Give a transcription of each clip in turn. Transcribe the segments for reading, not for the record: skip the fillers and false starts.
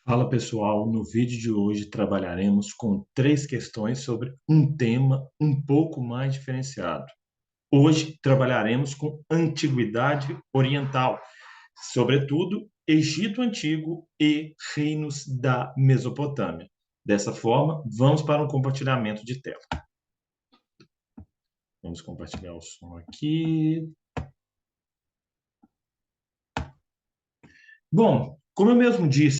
Fala pessoal, no vídeo de hoje trabalharemos com três questões sobre um tema um pouco mais diferenciado. Hoje trabalharemos com Antiguidade Oriental, sobretudo Egito Antigo e reinos da Mesopotâmia. Dessa forma, vamos para um compartilhamento de tela. Vamos compartilhar o som aqui. Bom, como eu mesmo disse,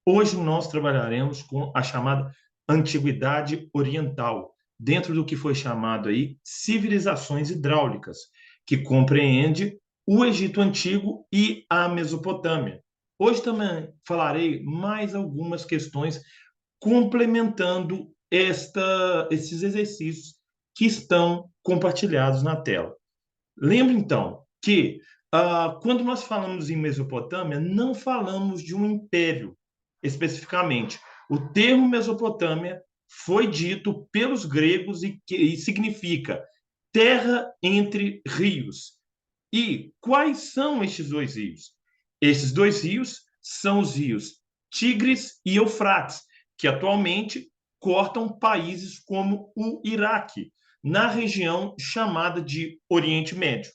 hoje nós trabalharemos com a chamada Antiguidade Oriental, dentro do que foi chamado aí civilizações hidráulicas, que compreende o Egito Antigo e a Mesopotâmia. Hoje também falarei mais algumas questões complementando esses exercícios que estão compartilhados na tela. Lembre, então, que quando nós falamos em Mesopotâmia, não falamos de um império especificamente. O termo Mesopotâmia foi dito pelos gregos e significa terra entre rios. E quais são estes dois rios? Esses dois rios são os rios Tigres e Eufrates, que atualmente cortam países como o Iraque, na região chamada de Oriente Médio.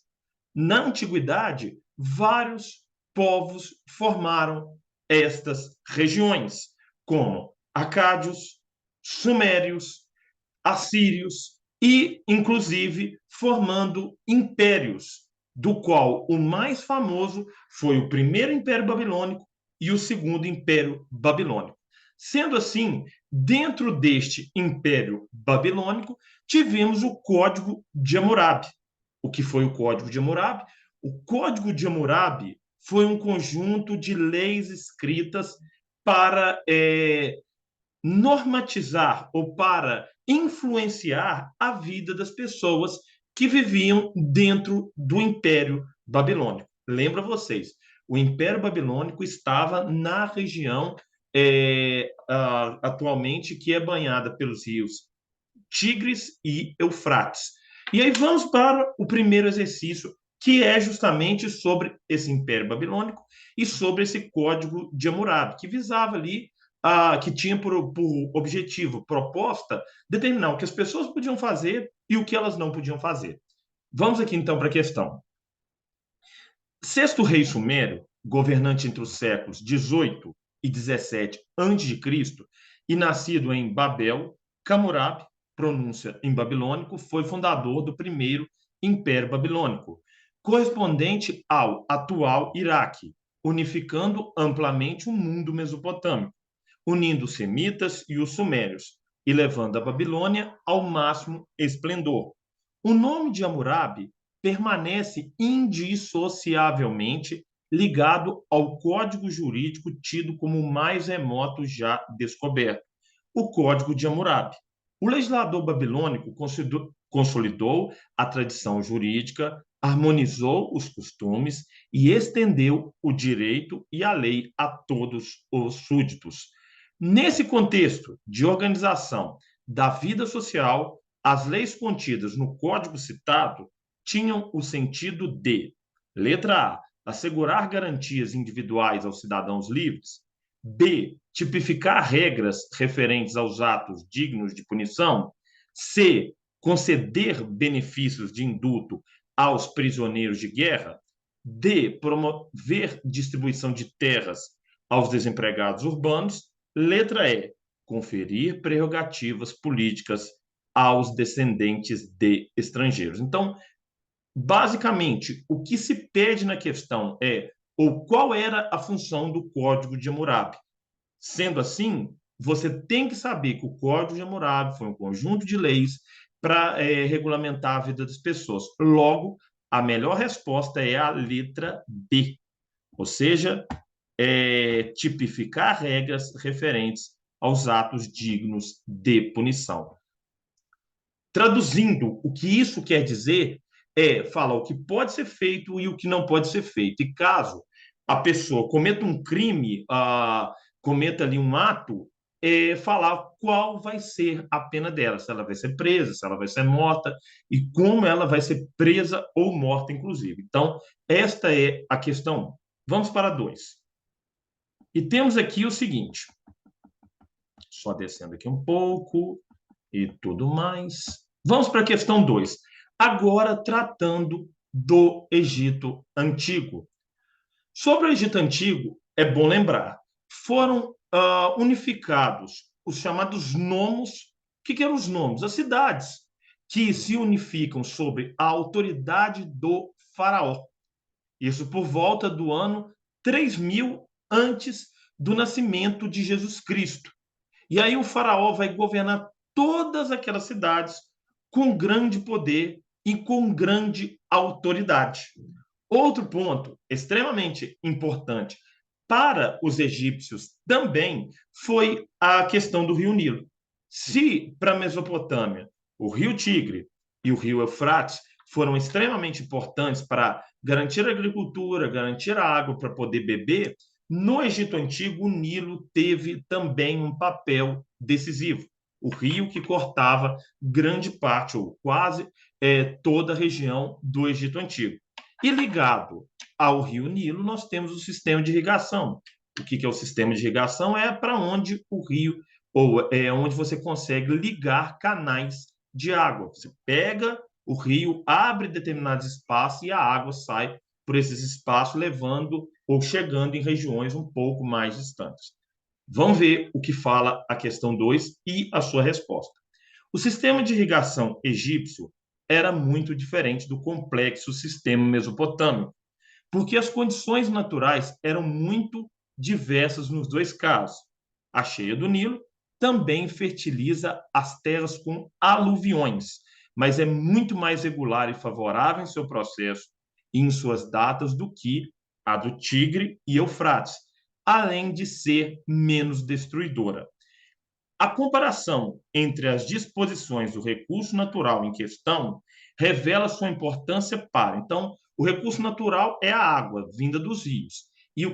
Na antiguidade, vários povos formaram estas regiões, como acádios, sumérios, assírios e, inclusive, formando impérios, do qual o mais famoso foi o primeiro Império Babilônico e o segundo Império Babilônico. Sendo assim, dentro deste Império Babilônico, tivemos o Código de Hammurabi. O que foi o Código de Hammurabi? O Código de Hammurabi foi um conjunto de leis escritas para normatizar ou para influenciar a vida das pessoas que viviam dentro do Império Babilônico. Lembra vocês, o Império Babilônico estava na região atualmente que é banhada pelos rios Tigres e Eufrates. E aí vamos para o primeiro exercício, que é justamente sobre esse Império Babilônico e sobre esse Código de Hammurabi, que visava ali, que tinha por objetivo, proposta, determinar o que as pessoas podiam fazer e o que elas não podiam fazer. Vamos aqui então para a questão. Sexto rei sumério, governante entre os séculos 18 e 17 a.C., e nascido em Babel, Hammurabi, pronúncia em babilônico, foi fundador do primeiro Império Babilônico, correspondente ao atual Iraque, unificando amplamente o mundo mesopotâmico, unindo os semitas e os sumérios, e levando a Babilônia ao máximo esplendor. O nome de Hammurabi permanece indissociavelmente ligado ao código jurídico tido como o mais remoto já descoberto, o Código de Hammurabi. O legislador babilônico consolidou a tradição jurídica, harmonizou os costumes e estendeu o direito e a lei a todos os súditos. Nesse contexto de organização da vida social, as leis contidas no código citado tinham o sentido de: letra A, assegurar garantias individuais aos cidadãos livres; B, tipificar regras referentes aos atos dignos de punição; C, conceder benefícios de indulto aos prisioneiros de guerra; D, promover distribuição de terras aos desempregados urbanos; letra E, conferir prerrogativas políticas aos descendentes de estrangeiros. Então, basicamente, o que se pede na questão é ou qual era a função do Código de Hammurabi. Sendo assim, você tem que saber que o Código de Hammurabi foi um conjunto de leis para regulamentar a vida das pessoas. Logo, a melhor resposta é a letra B, ou seja, tipificar regras referentes aos atos dignos de punição. Traduzindo, o que isso quer dizer é falar o que pode ser feito e o que não pode ser feito. E caso a pessoa cometa um crime, cometa ali um ato, falar qual vai ser a pena dela, se ela vai ser presa, se ela vai ser morta e como ela vai ser presa ou morta, inclusive. Então, esta é a questão. Vamos para 2. E temos aqui o seguinte: Só descendo aqui um pouco e tudo mais. Vamos para a questão 2. Agora tratando do Egito Antigo. Sobre o Egito Antigo, é bom lembrar, foram unificados os chamados nomos. O que eram os nomos? As cidades que se unificam sobre a autoridade do faraó. Isso por volta do ano 3000 antes do nascimento de Jesus Cristo. E aí o faraó vai governar todas aquelas cidades com grande poder e com grande autoridade. Outro ponto extremamente importante para os egípcios também foi a questão do rio Nilo. Se para a Mesopotâmia o rio Tigre e o rio Eufrates foram extremamente importantes para garantir a agricultura, garantir a água para poder beber, no Egito Antigo o Nilo teve também um papel decisivo. O rio que cortava grande parte, ou quase toda a região do Egito Antigo. E ligado ao rio Nilo, nós temos o sistema de irrigação. O que é o sistema de irrigação? É para onde o rio, ou é onde você consegue ligar canais de água. Você pega o rio, abre determinados espaços e a água sai por esses espaços, levando ou chegando em regiões um pouco mais distantes. Vamos ver o que fala a questão 2 e a sua resposta. O sistema de irrigação egípcio era muito diferente do complexo sistema mesopotâmico, porque as condições naturais eram muito diversas nos dois casos. A cheia do Nilo também fertiliza as terras com aluviões, mas é muito mais regular e favorável em seu processo e em suas datas do que a do Tigre e Eufrates, além de ser menos destruidora. A comparação entre as disposições do recurso natural em questão revela sua importância para. Então, o recurso natural é a água vinda dos rios. E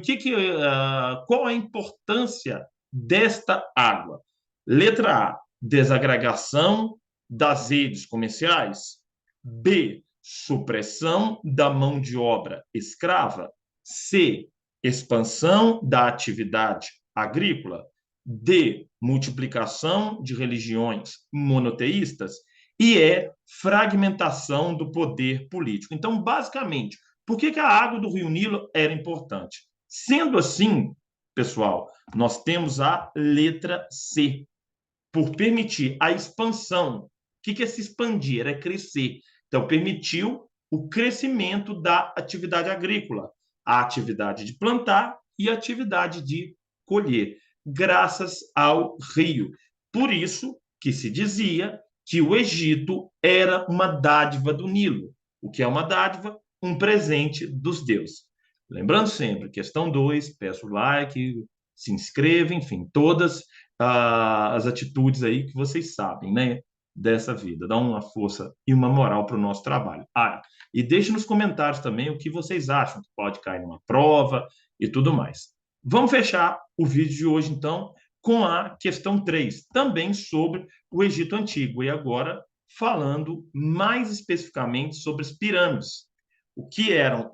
qual a importância desta água? Letra A, desagregação das redes comerciais. B, supressão da mão de obra escrava. C, expansão da atividade agrícola. D, multiplicação de religiões monoteístas. E fragmentação do poder político. Então, basicamente, por que a água do Rio Nilo era importante? Sendo assim, pessoal, nós temos a letra C, por permitir a expansão. O que é se expandir? É crescer. Então, permitiu o crescimento da atividade agrícola, a atividade de plantar e a atividade de colher, graças ao rio. Por isso que se dizia que o Egito era uma dádiva do Nilo. O que é uma dádiva? Um presente dos deuses. Lembrando sempre, questão 2, peço like, se inscreva, enfim, todas as atitudes aí que vocês sabem, né, dessa vida. Dá uma força e uma moral para o nosso trabalho. E deixe nos comentários também o que vocês acham que pode cair numa prova e tudo mais. Vamos fechar o vídeo de hoje, então, com a questão 3, também sobre o Egito Antigo, e agora falando mais especificamente sobre as pirâmides. O que eram,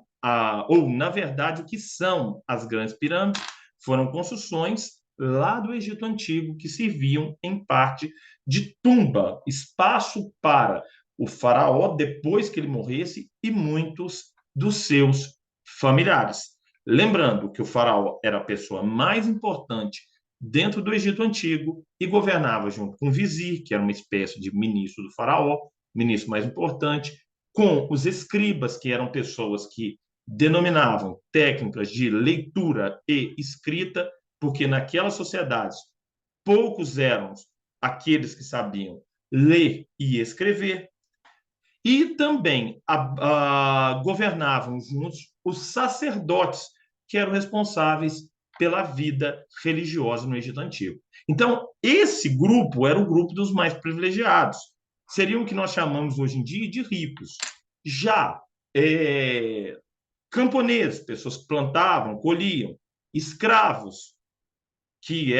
ou na verdade, o que são as grandes pirâmides? Foram construções lá do Egito Antigo que serviam, em parte, de tumba, espaço para o faraó depois que ele morresse e muitos dos seus familiares. Lembrando que o faraó era a pessoa mais importante dentro do Egito Antigo e governava junto com o vizir, que era uma espécie de ministro do faraó, ministro mais importante, com os escribas, que eram pessoas que denominavam técnicas de leitura e escrita, porque naquelas sociedades poucos eram aqueles que sabiam ler e escrever, e também governavam juntos os sacerdotes, que eram responsáveis pela vida religiosa no Egito Antigo. Então, esse grupo era o grupo dos mais privilegiados. Seriam o que nós chamamos hoje em dia de ricos. Já camponeses, pessoas que plantavam, colhiam, escravos, que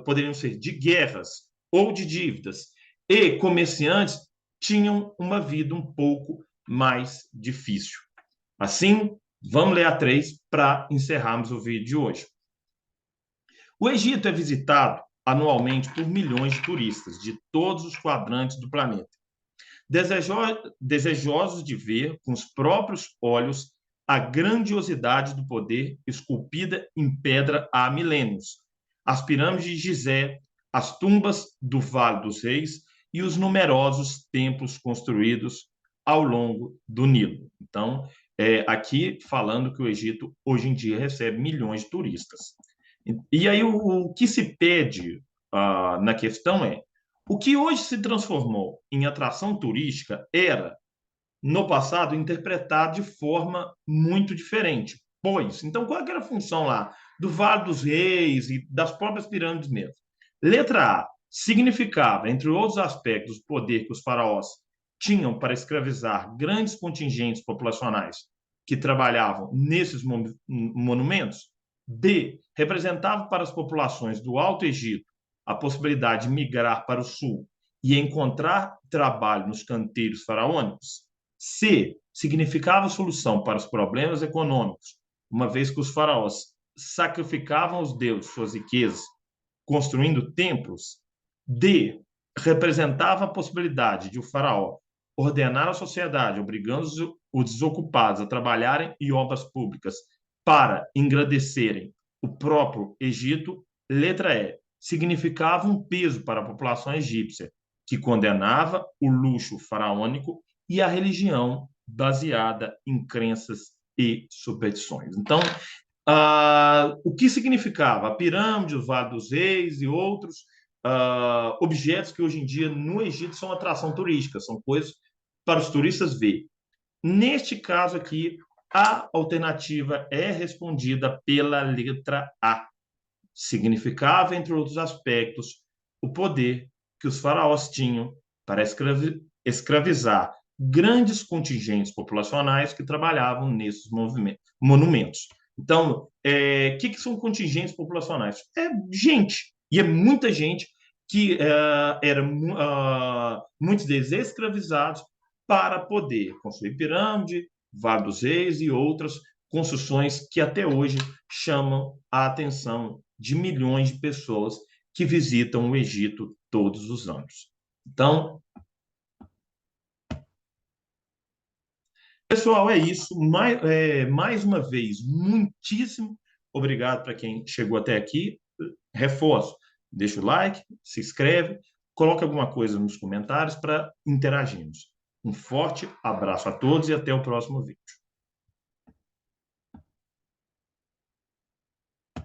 poderiam ser de guerras ou de dívidas, e comerciantes tinham uma vida um pouco mais difícil. Assim, vamos ler a 3 para encerrarmos o vídeo de hoje. O Egito é visitado anualmente por milhões de turistas de todos os quadrantes do planeta, desejosos de ver com os próprios olhos a grandiosidade do poder esculpida em pedra há milênios, as pirâmides de Gizé, as tumbas do Vale dos Reis e os numerosos templos construídos ao longo do Nilo. Então, aqui falando que o Egito hoje em dia recebe milhões de turistas. E aí o que se pede na questão é: o que hoje se transformou em atração turística era, no passado, interpretado de forma muito diferente. Pois, então, qual era a função lá do Vale dos Reis e das próprias pirâmides mesmo? Letra A significava, entre outros aspectos, o poder que os faraós tinham para escravizar grandes contingentes populacionais que trabalhavam nesses monumentos. B representava para as populações do Alto Egito a possibilidade de migrar para o sul e encontrar trabalho nos canteiros faraônicos. C significava solução para os problemas econômicos, uma vez que os faraós sacrificavam aos deuses suas riquezas, construindo templos. D representava a possibilidade de o faraó ordenar a sociedade, obrigando os desocupados a trabalharem em obras públicas para engrandecerem o próprio Egito. Letra E significava um peso para a população egípcia, que condenava o luxo faraônico e a religião baseada em crenças e superstições. Então, o que significava a pirâmide, o Vale dos Reis e outros objetos que hoje em dia no Egito são atração turística, são coisas para os turistas ver. Neste caso aqui, a alternativa é respondida pela letra A. Significava, entre outros aspectos, o poder que os faraós tinham para escravizar grandes contingentes populacionais que trabalhavam nesses monumentos. Então, que são contingentes populacionais? É gente, e é muita gente que muitos deles escravizados para poder construir pirâmide, Vale dos Reis e outras construções que até hoje chamam a atenção de milhões de pessoas que visitam o Egito todos os anos. Então, pessoal, é isso. Mais uma vez, muitíssimo obrigado para quem chegou até aqui. Reforço, deixa o like, se inscreve, coloca alguma coisa nos comentários para interagirmos. Um forte abraço a todos e até o próximo vídeo.